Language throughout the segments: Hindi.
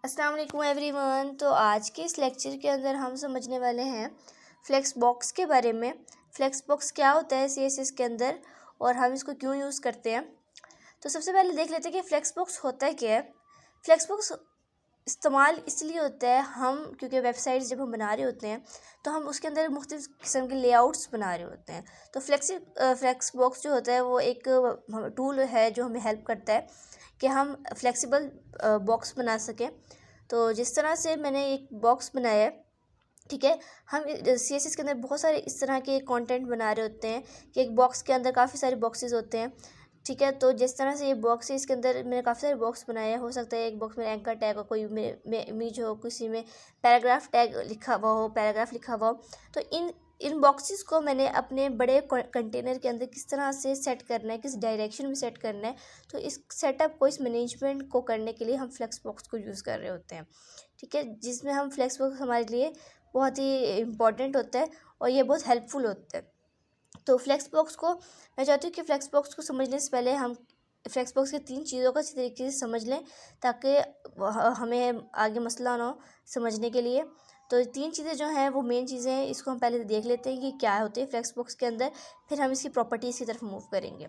अस्सलाम वालेकुम एवरीवन। तो आज के इस लेक्चर के अंदर हम समझने वाले हैं फ्लेक्स बॉक्स के बारे में। फ्लेक्स बॉक्स क्या होता है सीएसएस के अंदर और हम इसको क्यों यूज़ करते हैं। तो सबसे पहले देख लेते हैं कि फ्लेक्स बॉक्स होता क्या है। फ्लेक्स बॉक्स इस्तेमाल इसलिए होता है क्योंकि वेबसाइट जब हम बना रहे होते हैं तो हम उसके अंदर मुख्तलिफ़ किस्म के लेआउट्स बना रहे होते हैं। तो फ्लेक्स बॉक्स जो होता है वो एक टूल है जो हमें हेल्प करता है कि हम फ्लेक्सिबल बॉक्स बना सकें। तो जिस तरह से मैंने एक बॉक्स बनाया है, ठीक है, हम सीएसएस के अंदर बहुत सारे इस तरह के कंटेंट बना रहे होते हैं कि एक बॉक्स के अंदर काफ़ी सारे बॉक्सेस होते हैं, ठीक है। तो जिस तरह से ये बॉक्स है इसके अंदर मैंने काफ़ी सारे बॉक्स बनाए हैं। हो सकता है एक बॉक्स में एंकर टैग हो, कोई में इमेज हो, किसी में पैराग्राफ टैग लिखा हुआ हो, पैराग्राफ लिखा हुआ हो। तो इन बॉक्सेस को मैंने अपने बड़े कंटेनर के अंदर किस तरह से सेट करना है, किस डायरेक्शन में सेट करना है, तो इस सेटअप को, इस मैनेजमेंट को करने के लिए हम फ्लेक्स बॉक्स को यूज़ कर रहे होते हैं, ठीक है। जिसमें हम फ्लेक्स बॉक्स हमारे लिए बहुत ही इम्पॉर्टेंट होता है और ये बहुत हेल्पफुल होता है। तो फ्लेक्स बॉक्स को मैं चाहती हूँ कि फ्लेक्स बॉक्स को समझने से पहले हम फ्लेक्स बॉक्स की 3 चीज़ों को अच्छी तरीके से समझ लें ताकि हमें आगे मसला ना हो समझने के लिए। तो 3 चीज़ें जो हैं वो मेन चीज़ें हैं, इसको हम पहले देख लेते हैं कि क्या होते हैं फ्लेक्स बॉक्स के अंदर, फिर हम इसकी प्रॉपर्टीज़ की तरफ मूव करेंगे।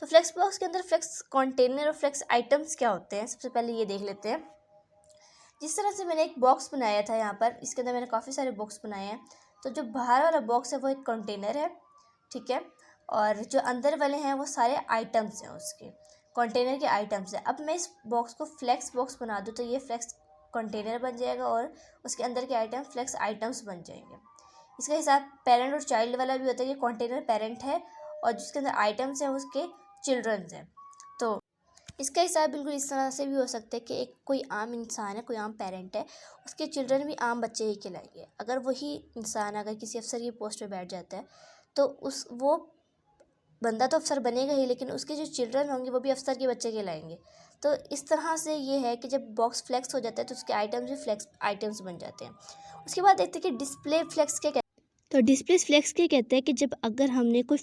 तो फ्लेक्स बॉक्स के अंदर फ्लेक्स कंटेनर और फ्लेक्स आइटम्स क्या होते हैं, सबसे पहले ये देख लेते हैं। जिस तरह से मैंने एक बॉक्स बनाया था यहाँ पर, इसके अंदर मैंने काफ़ी सारे बॉक्स बनाए हैं। तो जो बाहर वाला बॉक्स है वो एक कंटेनर है, ठीक है, और जो अंदर वाले हैं वो सारे आइटम्स हैं, उसके कंटेनर के आइटम्स हैं। अब मैं इस बॉक्स को फ्लेक्स बॉक्स बना दूँ तो ये फ्लेक्स कंटेनर बन जाएगा और उसके अंदर के आइटम फ्लेक्स आइटम्स बन जाएंगे। इसका हिसाब पेरेंट और चाइल्ड वाला भी होता है। ये कंटेनर पेरेंट है और जिसके अंदर आइटम्स हैं उसके चिल्ड्रंस हैं। तो इसका हिसाब बिल्कुल इस तरह से भी हो सकता है कि एक कोई आम इंसान है, कोई आम पेरेंट है, उसके चिल्ड्रन भी आम बच्चे ही कहलाएंगे। अगर वही इंसान अगर किसी अफसर की पोस्ट पे बैठ जाता है तो वो बंदा तो अफसर बनेगा ही, लेकिन उसके जो चिल्ड्रन होंगे वो भी अफसर के बच्चे कहलाएंगे। तो इस तरह से ये है कि जब बॉक्स फ्लेक्स हो जाता है तो उसके आइटम्स भी फ्लेक्स आइटम्स बन जाते हैं। उसके बाद देखते हैं कि डिस्प्ले फ्लेक्स क्या कहते हैं। तो डिस्प्ले फ्लेक्स क्या कहते हैं कि जब अगर हमने कोई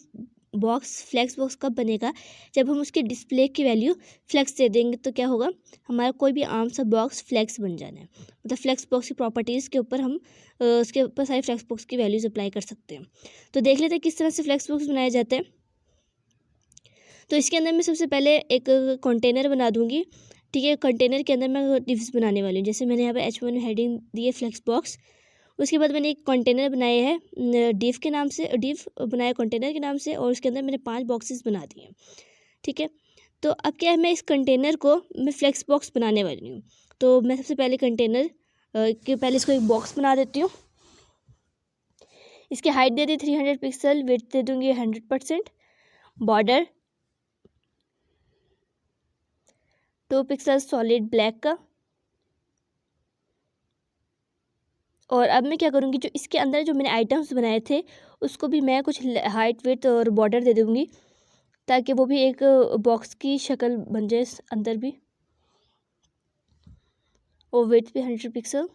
फ्लेक्स बॉक्स कब बनेगा, जब हम उसके डिस्प्ले की वैल्यू फ्लेक्स दे देंगे तो क्या होगा, हमारा कोई भी आम सा बॉक्स फ्लेक्स बन जाना है। मतलब फ्लेक्स बॉक्स की प्रॉपर्टीज़ के ऊपर हम उसके ऊपर सारी फ्लेक्स बॉक्स की वैल्यूज़ अप्लाई कर सकते हैं। तो देख लेते हैं किस तरह से फ्लेक्स बॉक्स बनाया जाता है। तो इसके अंदर मैं सबसे पहले एक कंटेनर बना दूंगी, ठीक है। कंटेनर के अंदर मैं डिव्स बनाने वाली हूँ। जैसे मैंने यहाँ पे H1 हेडिंग दी है फ्लेक्स बॉक्स। उसके बाद मैंने एक कंटेनर बनाया है डिव के नाम से, डिव बनाया कंटेनर के नाम से, और उसके अंदर मैंने 5 बॉक्सेस बना दिए हैं, ठीक है। तो अब क्या है, मैं इस कंटेनर को मैं फ्लेक्स बॉक्स बनाने वाली हूँ। तो मैं सबसे पहले कंटेनर के पहले इसको एक बॉक्स बना देती हूँ। इसकी हाइट दे दी 300 पिक्सल, विड्थ दे दूँगी 100%, बॉर्डर 2 पिक्सल सॉलिड ब्लैक का। और अब मैं क्या करूँगी, जो इसके अंदर जो मैंने आइटम्स बनाए थे उसको भी मैं कुछ हाइट विड्थ और बॉर्डर दे दूँगी ताकि वो भी एक बॉक्स की शक्ल बन जाए अंदर भी। और विड्थ भी 100 पिक्सल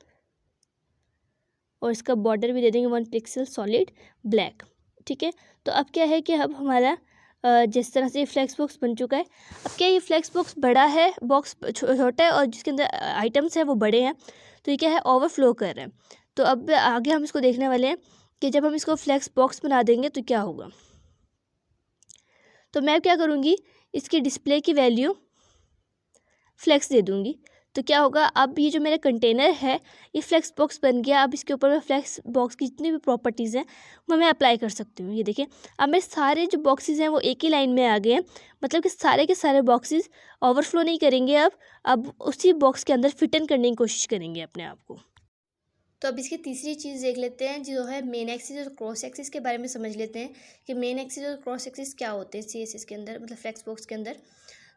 और इसका बॉर्डर भी दे देंगे 1 पिक्सल सॉलिड ब्लैक, ठीक है। तो अब क्या है कि अब हमारा जिस तरह से फ्लेक्स बॉक्स बन चुका है। अब क्या ये फ्लेक्स बॉक्स बड़ा है, बॉक्स छोटा है और जिसके अंदर आइटम्स हैं वो बड़े हैं, तो ये क्या है, ओवरफ्लो कर रहा है। तो अब आगे हम इसको देखने वाले हैं कि जब हम इसको फ्लेक्स बॉक्स बना देंगे तो क्या होगा। तो मैं क्या करूँगी, इसकी डिस्प्ले की वैल्यू फ्लेक्स दे दूँगी। तो क्या होगा, अब ये जो मेरा कंटेनर है ये फ्लेक्स बॉक्स बन गया। अब इसके ऊपर मैं फ्लेक्स बॉक्स की जितनी भी प्रॉपर्टीज़ हैं वो मैं अप्लाई कर सकती हूँ। ये देखिए, अब मेरे सारे जो बॉक्सेस हैं वो एक ही लाइन में आ गए हैं। मतलब कि सारे के सारे बॉक्सेस ओवरफ्लो नहीं करेंगे, अब उसी बॉक्स के अंदर फिट इन करने की कोशिश करेंगे अपने आप को। तो अब इसकी तीसरी चीज़ देख लेते हैं जो है मेन एक्सिस और क्रॉस एक्सिस के बारे में समझ लेते हैं कि मेन एक्सिस और क्रॉस एक्सिस क्या होते हैं सीएसएस के अंदर, मतलब फ्लेक्स बॉक्स के अंदर।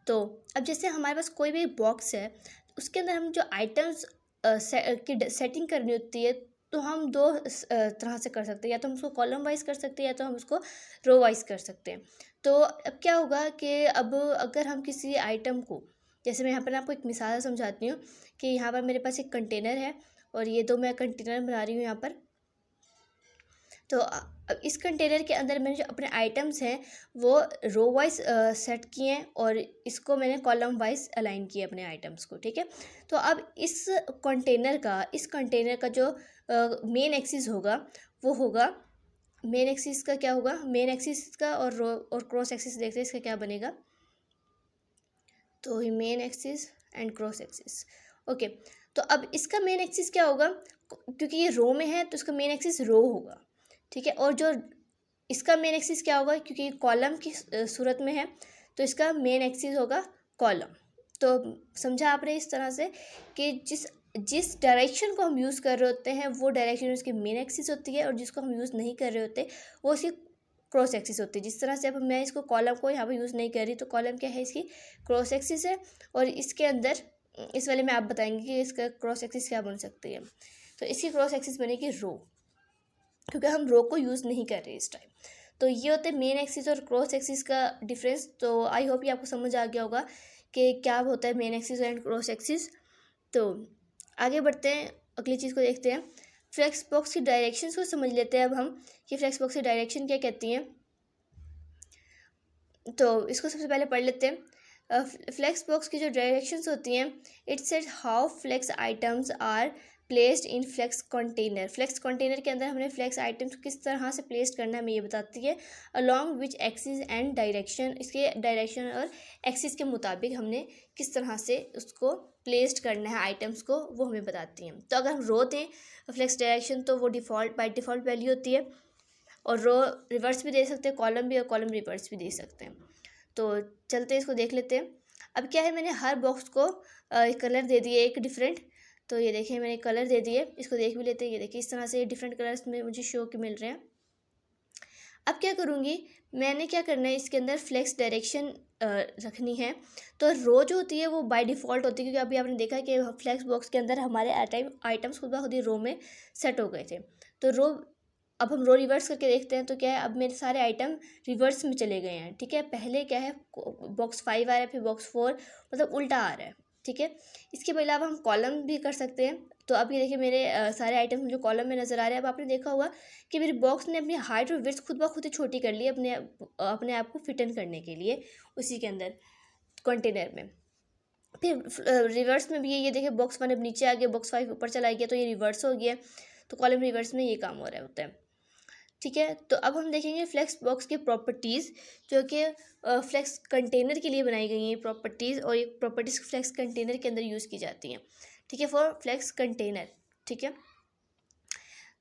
तो अब जैसे हमारे पास कोई भी बॉक्स है, उसके अंदर हम जो आइटम्स की सेटिंग करनी होती है तो हम दो तरह से कर सकते हैं। या तो हम उसको कॉलम वाइज कर सकते हैं या तो हम उसको रो वाइज कर सकते हैं। तो अब क्या होगा कि अब अगर हम किसी आइटम को, जैसे मैं यहाँ पर आपको एक मिसाल समझाती हूँ कि यहाँ पर मेरे पास एक कंटेनर है और ये दो मैं कंटेनर बना रही हूँ यहाँ पर। तो अब इस कंटेनर के अंदर मैंने जो अपने आइटम्स हैं वो रो वाइज सेट किए हैं और इसको मैंने कॉलम वाइज अलाइन किया अपने आइटम्स को, ठीक है। तो अब इस कंटेनर का जो मेन एक्सिस होगा वो होगा, मेन एक्सिस का क्या होगा, मेन एक्सिस का और रो और क्रॉस एक्सिस देखते हैं इसका क्या बनेगा। तो main axis and cross axis, okay. तो अब इसका मेन एक्सिस क्या होगा, क्योंकि ये रो में है तो इसका मेन एक्सिस रो होगा, ठीक है। और जो इसका मेन एक्सिस क्या होगा, क्योंकि ये कॉलम की सूरत में है तो इसका मेन एक्सिस होगा कॉलम। तो समझा आपने इस तरह से कि जिस डायरेक्शन को हम यूज़ कर रहे होते हैं वो डायरेक्शन उसकी मेन एक्सिस होती है, और जिसको हम यूज़ नहीं कर रहे होते वो उसकी क्रॉस एक्सिस होती है। जिस तरह से अब मैं इसको कॉलम को यहाँ पर यूज़ नहीं कर रही तो कॉलम क्या है, इसकी क्रॉस एक्सिस है, और इसके अंदर इस वाले में आप बताएंगे कि इसका क्रॉस एक्सिस क्या बन सकती है। तो इसकी क्रॉस एक्सिस बनेगी रो, क्योंकि हम रो को यूज़ नहीं कर रहे इस टाइम। तो ये होते हैं मेन एक्सिस और क्रॉस एक्सिस का डिफरेंस। तो आई होप ये आपको समझ आ गया होगा कि क्या होता है main axis and cross axis. तो आगे बढ़ते हैं, अगली चीज़ को देखते हैं। फ्लेक्स बॉक्स की डायरेक्शंस को समझ लेते हैं अब हम कि फ्लेक्स बॉक्स की डायरेक्शन क्या कहती हैं। तो इसको सबसे पहले पढ़ लेते हैं। फ्लेक्स बॉक्स की जो डायरेक्शंस होती हैं, it said how flex items are placed in flex container. Flex container के अंदर हमने फ्लेक्स आइटम्स किस तरह से प्लेस करना है हमें ये बताती है, along which axis and direction, इसके डायरेक्शन और एक्सिस के मुताबिक हमने किस तरह से उसको प्लेस्ड करना है आइटम्स को, वो हमें बताती हैं। तो अगर हम रो दें फ्लेक्स डायरेक्शन तो वो बाय डिफ़ॉल्ट वैल्यू होती है, और रो रिवर्स भी दे सकते हैं, कॉलम भी, और कॉलम रिवर्स भी दे सकते हैं। तो चलते हैं इसको देख लेते हैं। अब क्या है, मैंने हर बॉक्स को कलर दे दिए एक डिफरेंट। तो ये देखिए मैंने कलर दे दिए, इसको देख भी लेते हैं। ये देखिए इस तरह से डिफरेंट कलर्स में मुझे शो के मिल रहे हैं। अब क्या करूँगी, मैंने क्या करना है, इसके अंदर फ्लेक्स डायरेक्शन रखनी है। तो रो जो होती है वो बाय डिफ़ॉल्ट होती है, क्योंकि अभी आपने देखा कि फ्लेक्स बॉक्स के अंदर हमारे आइटम्स खुद ब खुद ही रो में सेट हो गए थे। तो रो, अब हम रो रिवर्स करके देखते हैं तो क्या है, अब मेरे सारे आइटम रिवर्स में चले गए हैं, ठीक है। पहले क्या है, बॉक्स 5 आ रहा है, फिर बॉक्स 4, मतलब उल्टा आ रहा है, ठीक है। इसके अलावा हम कॉलम भी कर सकते हैं। तो अब ये देखिए मेरे सारे आइटम जो कॉलम में नज़र आ रहे हैं। अब आपने देखा होगा कि मेरे बॉक्स ने अपनी हाइट और विड्थ खुद ब खुद ही छोटी कर ली अपने आप को फिट इन करने के लिए उसी के अंदर कंटेनर में। फिर रिवर्स में भी ये देखिए बॉक्स 1 अब नीचे आ गया, बॉक्स 5 ऊपर चला गया, तो ये रिवर्स हो गया। तो कॉलम रिवर्स में ये काम हो रहा होता है, ठीक है। तो अब हम देखेंगे फ्लेक्स बॉक्स की प्रॉपर्टीज़, जो कि फ्लेक्स कंटेनर के लिए बनाई गई हैं प्रॉपर्टीज़, और ये प्रॉपर्टीज़ फ्लेक्स कंटेनर के अंदर यूज़ की जाती हैं, ठीक है, फॉर फ्लेक्स कंटेनर, ठीक है।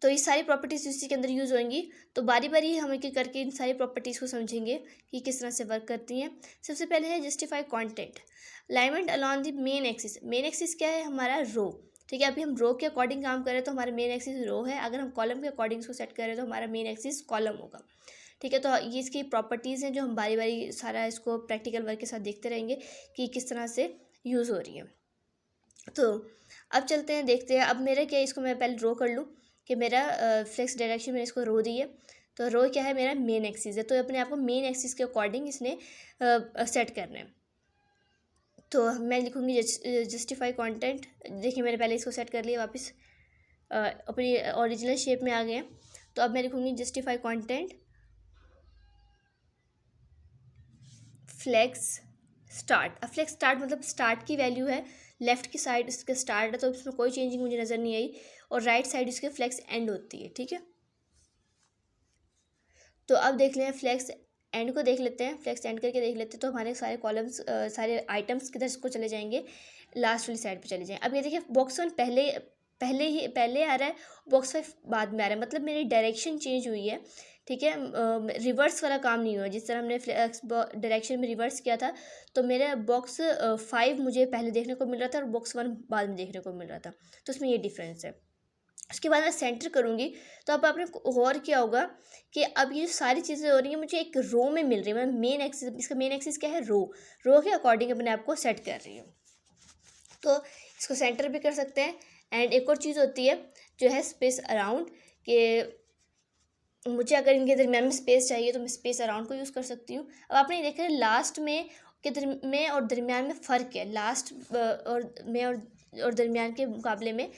तो ये सारी प्रॉपर्टीज़ इसी के अंदर यूज़ होंगी। तो बारी बारी हम एक एक करके इन सारी प्रॉपर्टीज़ को समझेंगे कि किस तरह से वर्क करती हैं। सबसे पहले है justify content, alignment along the main axis. Main axis क्या है, हमारा रो, ठीक है। अभी हम रो के अकॉर्डिंग काम करें तो हमारा मेन एक्सिस रो है। अगर हम कॉलम के अकॉर्डिंग इसको सेट करें तो हमारा मेन एक्सिस कॉलम होगा, ठीक है। तो ये इसकी प्रॉपर्टीज़ हैं जो हम बारी बारी सारा इसको प्रैक्टिकल वर्क के साथ देखते रहेंगे कि किस तरह से यूज़ हो रही है। तो अब चलते हैं, देखते हैं। अब मेरा क्या है, इसको मैं पहले ड्रॉ कर लूँ कि मेरा फ्लेक्स डायरेक्शन मैंने इसको रो दी है। तो रो क्या है, मेरा मेन एक्सिस है। तो अपने आप को मेन एक्सिस के अकॉर्डिंग इसने सेट करना है। तो मैं लिखूँगी जस्टिफाई कंटेंट। देखिए मैंने पहले इसको सेट कर लिया, वापस अपनी ओरिजिनल शेप में आ गए। तो अब मैं लिखूँगी जस्टिफाई कंटेंट फ्लेक्स स्टार्ट। अब फ्लेक्स स्टार्ट मतलब स्टार्ट की वैल्यू है, लेफ़्ट की साइड इसका स्टार्ट है, तो इसमें कोई चेंजिंग मुझे नज़र नहीं आई, और राइट साइड इसके फ्लेक्स एंड होती है, ठीक है। तो अब देख लें फ्लेक्स एंड को, देख लेते हैं, फ्लेक्स एंड करके देख लेते हैं। तो हमारे सारे कॉलम्स सारे आइटम्स किधर को चले जाएंगे, लास्ट वाली साइड पे चले जाएंगे। अब ये देखिए बॉक्स 1 पहले आ रहा है, बॉक्स 5 बाद में आ रहा है, मतलब मेरी डायरेक्शन चेंज हुई है, ठीक है। रिवर्स वाला काम नहीं हुआ। जिस तरह हमने फ्लेक्स डायरेक्शन में रिवर्स किया था तो मेरा बॉक्स 5 मुझे पहले देखने को मिल रहा था और बॉक्स 1 बाद में देखने को मिल रहा था। तो उसमें ये डिफरेंस है। उसके बाद मैं सेंटर करूँगी तो अब आपने गौर किया होगा कि अब ये सारी चीज़ें हो रही हैं मुझे एक रो में मिल रही है। मैं मेन एक्सिस, इसका मेन एक्सिस क्या है, रो के अकॉर्डिंग अपने आप को सेट कर रही हूँ। तो इसको सेंटर भी कर सकते हैं। एंड एक और चीज़ होती है जो है स्पेस अराउंड, कि मुझे अगर इनके दरमियान में स्पेस चाहिए तो मैं स्पेस अराउंड को यूज़ कर सकती हूँ। अब आपने देखा लास्ट में में और दरमियान में फ़र्क है, लास्ट और दरमियान के मुकाबले में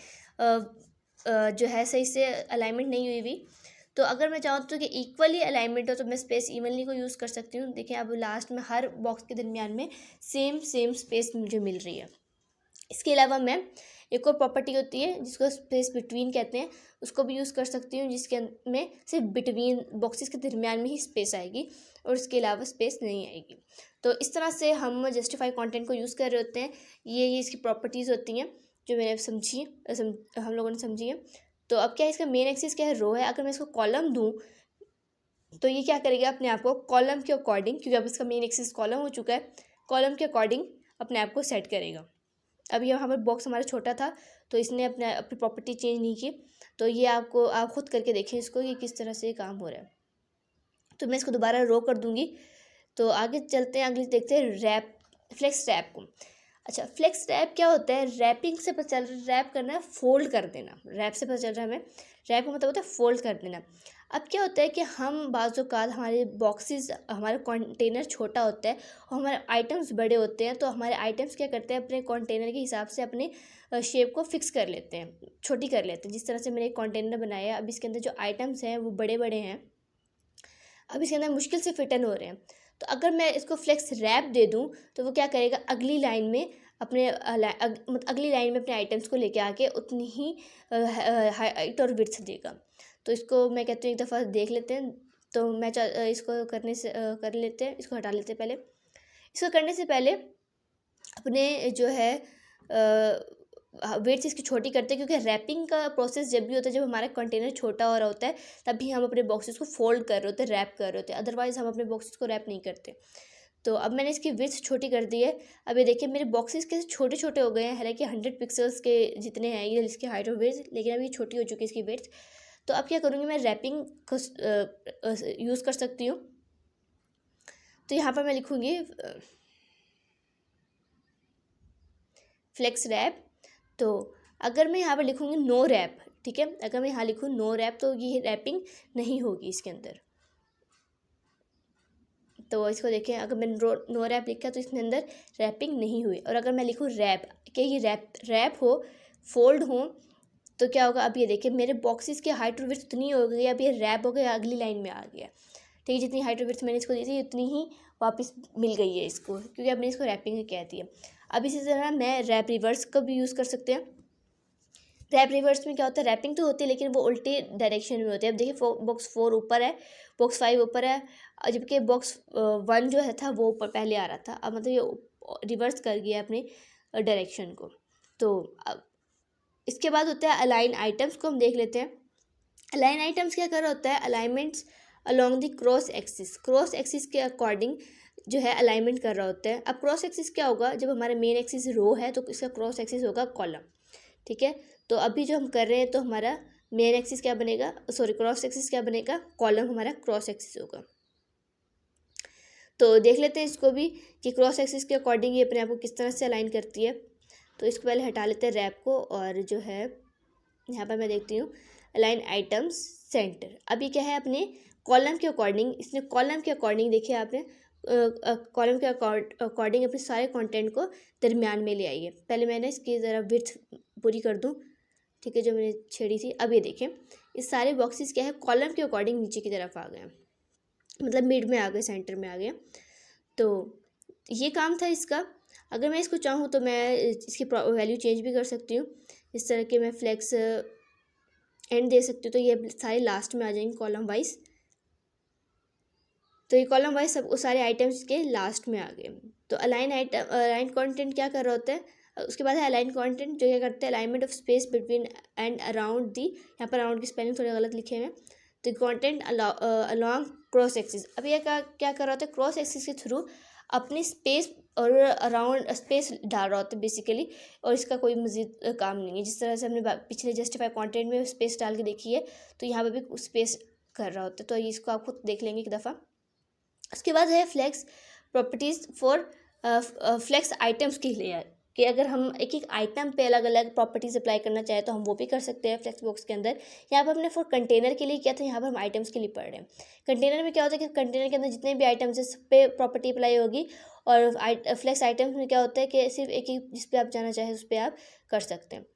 जो है सही से अलाइनमेंट नहीं हुई हुई। तो अगर मैं चाहूँ तो कि इक्वली अलाइनमेंट हो तो मैं स्पेस इवनली को यूज़ कर सकती हूँ। देखिए अब लास्ट में हर बॉक्स के दरमियान में सेम स्पेस मुझे मिल रही है। इसके अलावा मैं एक और प्रॉपर्टी होती है जिसको स्पेस बिटवीन कहते हैं, उसको भी यूज़ कर सकती हूँ, जिसके में सिर्फ बिटवीन बॉक्सेस के दरमियान में ही स्पेस आएगी और उसके अलावा स्पेस नहीं आएगी। तो इस तरह से हम जस्टिफाई कंटेंट को यूज़ कर रहे होते हैं। ये इसकी प्रॉपर्टीज़ होती हैं जो मैंने हम लोगों ने समझी है। तो अब क्या है, इसका मेन एक्सिस क्या है, रो है। अगर मैं इसको कॉलम दूँ तो ये क्या करेगा, अपने आप को कॉलम के अकॉर्डिंग, क्योंकि अब इसका मेन एक्सिस कॉलम हो चुका है, कॉलम के अकॉर्डिंग अपने आप को सेट करेगा। अब यहाँ पर बॉक्स हमारा छोटा था तो इसने अपनी प्रॉपर्टी चेंज नहीं की। तो ये आप खुद करके देखें इसको कि किस तरह से ये काम हो रहा है। तो मैं इसको दोबारा रो कर दूँगी। तो आगे चलते हैं, अगले देखते हैं फ्लेक्स रैप को। अच्छा, फ्लेक्स रैप क्या होता है, रैपिंग से पता चल रहा है, रैप करना है, फोल्ड कर देना। रैप से पता चल रहा है हमें, रैप का मतलब होता है फोल्ड कर देना। अब क्या होता है कि हम बाज़-औक़ात हमारे बॉक्सेस, हमारा कंटेनर छोटा होता है और हमारे आइटम्स बड़े होते हैं, तो हमारे आइटम्स क्या करते हैं, अपने कंटेनर के हिसाब से अपने शेप को फिक्स कर लेते हैं, छोटी कर लेते हैं। जिस तरह से मैंने एक कंटेनर बनाया है, अब इसके अंदर जो आइटम्स हैं वो बड़े बड़े हैं, अब इसके अंदर मुश्किल से फिट इन हो रहे हैं। तो अगर मैं इसको फ्लेक्स रैप दे दूं तो वो क्या करेगा, अगली लाइन में अपने आइटम्स को लेके आके उतनी ही हाइट और विड्थ देगा। तो इसको मैं कहती हूँ एक दफ़ा देख लेते हैं। तो मैं इसको कर लेते हैं, इसको हटा लेते हैं पहले। इसको करने से पहले अपने जो है वेट्स इसकी छोटी करते हैं, क्योंकि रैपिंग का प्रोसेस जब भी होता है, जब हमारा कंटेनर छोटा हो रहा होता है, तभी हम अपने बॉक्सेस को फोल्ड कर रहे होते हैं, रैप कर रहे होते हैं। अदरवाइज़ हम अपने बॉक्सेस को रैप नहीं करते। तो अब मैंने इसकी विड्थ छोटी कर दी है। अब ये देखिए मेरे बॉक्सेस कैसे छोटे छोटे हो गए हैं, हालांकि 100 पिक्सल्स के जितने हैं ये इसकी हाइट और विड्थ, लेकिन अभी छोटी हो चुकी है इसकी विड्थ। तो अब क्या करूँगी, मैं रैपिंग को यूज़ कर सकती हूँ। तो यहाँ पर मैं लिखूँगी फ्लेक्स रैप। तो अगर मैं यहाँ पर लिखूँगी नो रैप, ठीक है, अगर मैं यहाँ लिखूँ नो रैप तो ये रैपिंग नहीं होगी इसके अंदर। तो इसको देखें, अगर मैंने नो रैप लिखा तो इसके अंदर रैपिंग नहीं हुई। और अगर मैं लिखूँ रैप, कि ये रैप हो, फोल्ड हो, तो क्या होगा, अब ये देखिए मेरे बॉक्सेस की हाइट और विड्थ उतनी हो गई, अब ये रैप हो गया, अगली लाइन में आ गया। ठीक है, जितनी हाइट और विड्थ मैंने इसको दी थी उतनी ही वापस मिल गई है इसको, क्योंकि अब मैंने इसको रैपिंग कह दिया। अब इसी तरह मैं रैप रिवर्स का भी यूज़ कर सकते हैं। रैप रिवर्स में क्या होता है, रैपिंग तो होती है लेकिन वो उल्टे डायरेक्शन में होती है। अब देखिए बॉक्स 4 ऊपर है, बॉक्स 5 ऊपर है, जबकि बॉक्स 1 जो है था वो ऊपर पहले आ रहा था। अब मतलब ये रिवर्स कर गया अपने डायरेक्शन को। तो अब इसके बाद होता है अलाइन आइटम्स को हम देख लेते हैं। अलाइन आइटम्स क्या कर रहा होता है, alignments along the cross axis के अकॉर्डिंग जो है अलाइनमेंट कर रहा होता है। अब क्रॉस एक्सिस क्या होगा, जब हमारा मेन एक्सिस रो है तो इसका क्रॉस एक्सिस होगा कॉलम। ठीक है, तो अभी जो हम कर रहे हैं तो हमारा मेन एक्सिस क्या बनेगा, क्रॉस एक्सिस क्या बनेगा, कॉलम हमारा क्रॉस एक्सिस होगा। तो देख लेते हैं इसको भी कि क्रॉस एक्सिस के अकॉर्डिंग ये अपने आप को किस तरह से अलाइन करती है। तो इसको पहले हटा लेते हैं रैप को, और जो है यहाँ पर मैं देखती हूँ अलाइन आइटम्स सेंटर। अब ये क्या है, अपने कॉलम के अकॉर्डिंग, इसने कॉलम के अकॉर्डिंग देखिए आपने कॉलम के अकॉर्डिंग अपने सारे कंटेंट को दरमियान में ले आई है। पहले मैंने इसकी ज़रा विड्थ पूरी कर दूँ, ठीक है, जो मैंने छेड़ी थी। अब ये देखें ये सारे बॉक्सेस क्या है, कॉलम के अकॉर्डिंग नीचे की तरफ आ गए, मतलब मिड में आ गए, सेंटर में आ गए। तो ये काम था इसका। अगर मैं इसको चाहूँ तो मैं इसकी वैल्यू चेंज भी कर सकती हूँ। इस तरह के मैं फ्लेक्स एंड दे सकती हूँ, तो ये सारे लास्ट में आ जाएंगे कॉलम वाइज। तो ये कॉलम वाइज सब सारे आइटम्स के लास्ट में आ गए। तो अलाइन कंटेंट क्या कर रहा होता है, उसके बाद है अलाइन कंटेंट, जो क्या करते हैं, alignment of space between and around the, यहाँ पर अराउंड की स्पेलिंग थोड़ी गलत लिखे हुए हैं। तो कंटेंट अलॉन्ग क्रॉस एक्सिस। अब ये क्या कर रहा होता है, क्रॉस एक्सिस के थ्रू अपनी स्पेस और अराउंड स्पेस डाल रहा होता है बेसिकली, और इसका कोई मज़ीद काम नहीं है। जिस तरह से हमने पिछले जस्टिफाई कंटेंट में स्पेस डाल के देखी है, तो यहाँ पर भी स्पेस कर रहा होता है। तो इसको आप खुद देख लेंगे एक दफ़ा। उसके बाद है flex properties for flex items के लिए, कि अगर हम एक एक आइटम पे अलग अलग प्रॉपर्टीज़ अप्लाई करना चाहें तो हम वो भी कर सकते हैं फ्लेक्स बॉक्स के अंदर। यहाँ पर हमने फॉर कंटेनर के लिए किया था, यहाँ पर हम आइटम्स के लिए पढ़ रहे हैं। कंटेनर में क्या होता है कि कंटेनर के अंदर जितने भी आइटम्स है सब पे प्रॉपर्टी अप्लाई होगी, और फ्लेक्स आइटम्स में क्या होता है कि सिर्फ एक ही जिस पे आप जाना चाहें उस पर आप कर सकते हैं।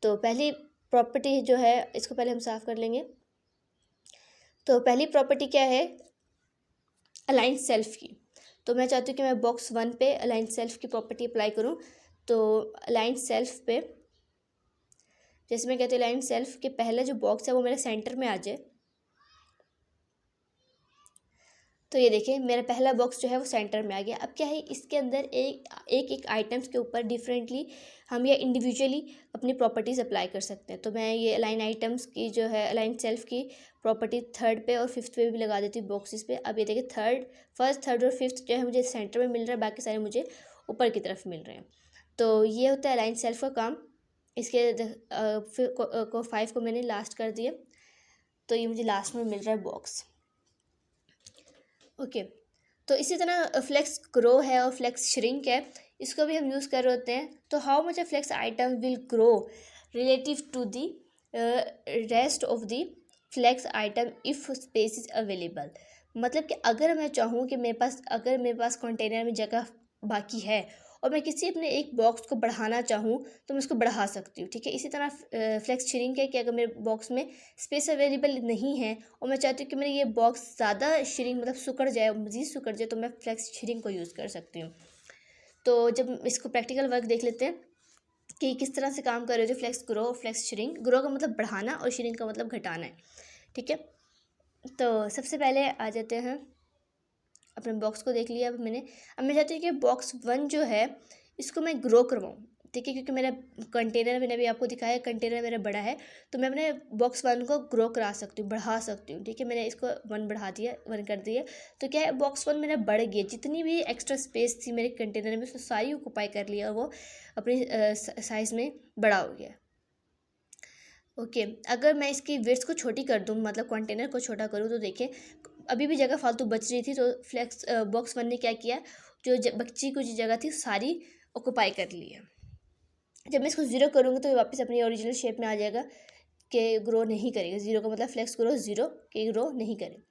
तो पहली प्रॉपर्टी जो है, इसको पहले हम साफ़ कर लेंगे। तो पहली प्रॉपर्टी क्या है, अलाइन सेल्फ की। तो मैं चाहती हूँ कि मैं बॉक्स 1 पे अलाइन सेल्फ की प्रॉपर्टी अप्लाई करूँ। तो अलाइन सेल्फ पे जैसे मैं कहती हूँ अलाइन सेल्फ के पहले जो बॉक्स है वो मेरे सेंटर में आ जाए। तो ये देखिए मेरा पहला बॉक्स जो है वो सेंटर में आ गया। अब क्या है, इसके अंदर एक आइटम्स के ऊपर डिफरेंटली हम या इंडिविजुअली अपनी प्रॉपर्टीज़ अप्लाई कर सकते हैं। तो मैं ये अलाइन आइटम्स की जो है अलाइन सेल्फ की प्रॉपर्टी 3rd पे और 5th पे भी लगा देती हूँ बॉक्सेस पे। अब ये देखिए फर्स्ट, 3rd और 5th जो है मुझे सेंटर में मिल रहा है, बाकी सारे मुझे ऊपर की तरफ मिल रहे हैं। तो ये होता है अलाइन सेल्फ का काम। इसके 5 को मैंने लास्ट कर दिया, तो ये मुझे लास्ट में मिल रहा है बॉक्स। ओके तो इसी तरह फ्लेक्स ग्रो है और फ्लेक्स श्रिंक है, इसको भी हम यूज़ कर रहे होते हैं। तो how much a flex item will grow relative to the rest of the flex item if space is available. मतलब कि अगर मैं चाहूँ कि अगर मेरे पास कंटेनर में जगह बाकी है और मैं किसी अपने एक बॉक्स को बढ़ाना चाहूँ तो मैं उसको बढ़ा सकती हूँ, ठीक है। इसी तरह फ्लेक्स श्रिंक है कि अगर मेरे बॉक्स में स्पेस अवेलेबल नहीं है और मैं चाहती हूँ कि मेरा ये बॉक्स ज़्यादा श्रिंक मतलब सिकुड़ जाए, मज़ीद सिकुड़ जाए, तो मैं फ्लेक्स श्रिंक को यूज़ कर सकती हूँ। तो जब इसको प्रैक्टिकल वर्क देख लेते हैं कि किस तरह से काम कर रहे हो जो फ्लेक्स ग्रो और फ्लेक्स श्रिंक। ग्रो का मतलब बढ़ाना और श्रिंक का मतलब घटाना है, ठीक है। तो सबसे पहले आ जाते हैं, अपने बॉक्स को देख लिया अब मैंने। अब मैं चाहती हूँ कि बॉक्स 1 जो है इसको मैं ग्रो करवाऊँ, ठीक है, क्योंकि मेरा कंटेनर मैंने अभी आपको दिखाया कंटेनर मेरा बड़ा है, तो मैं अपने बॉक्स 1 को ग्रो करा सकती हूँ, बढ़ा सकती हूँ, ठीक है। मैंने इसको 1 बढ़ा दिया, 1 कर दिया, तो क्या है बॉक्स 1 मेरा बढ़ गया। जितनी भी एक्स्ट्रा स्पेस थी मेरे कंटेनर में उसको सारी ऑक्यूपाई कर लिया और वो अपनी साइज़ में बड़ा हो गया। ओके अगर मैं इसकी विड्थ को छोटी कर दूँ, मतलब कंटेनर को छोटा करूँ, तो देखिए अभी भी जगह फालतू बच रही थी। तो फ्लेक्स बॉक्स 1 ने क्या किया, जो बच्ची कुछ जगह थी सारी ऑक्यूपाई कर ली है। जब मैं इसको 0 करूँगी तो ये वापस अपनी ओरिजिनल शेप में आ जाएगा कि ग्रो नहीं करेगा। 0 का मतलब फ्लेक्स ग्रो 0 कि ग्रो नहीं करे,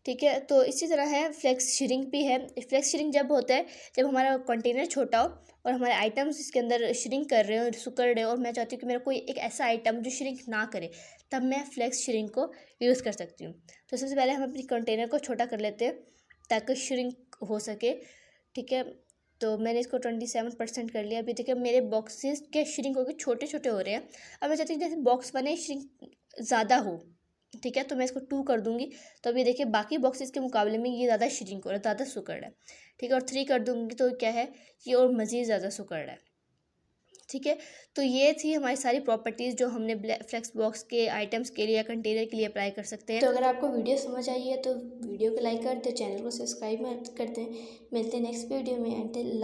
ठीक है। तो इसी तरह है फ्लेक्स श्रिंक भी है। फ्लेक्स श्रिंक जब होता है जब हमारा कंटेनर छोटा हो और हमारे आइटम्स इसके अंदर श्रिंक कर रहे हो और सिकुड़ रहे हो और मैं चाहती हूँ कि मेरा कोई एक ऐसा आइटम जो श्रिंक ना करे, तब मैं फ्लेक्स श्रिंक को यूज़ कर सकती हूँ। तो सबसे पहले हम अपनी कंटेनर को छोटा कर लेते हैं ताकि श्रिंक हो सके, ठीक है। तो मैंने इसको 27% कर लिया। अभी देखिए मेरे बॉक्सेस के श्रिंक होकर छोटे छोटे हो रहे हैं। अब मैं चाहती हूँ जैसे बॉक्स 1 श्रिंक ज़्यादा हो, ठीक है, तो मैं इसको 2 कर दूंगी। तो अभी देखिए बाकी बॉक्सेस के मुकाबले में ये ज़्यादा श्रिंक हो रहा है, ज़्यादा सिकुड़ रहा है, ठीक है। और 3 कर दूंगी तो क्या है, ये और मज़ीद ज़्यादा सिकुड़ रहा है, ठीक है। तो ये थी हमारी सारी प्रॉपर्टीज़ जो हमने फ्लेक्स बॉक्स के आइटम्स के लिए या कंटेनर के लिए अप्लाई कर सकते हैं। तो अगर आपको वीडियो समझ आई है तो वीडियो को लाइक कर दे, चैनल को सब्सक्राइब कर दें। मिलते हैं नेक्स्ट वीडियो में।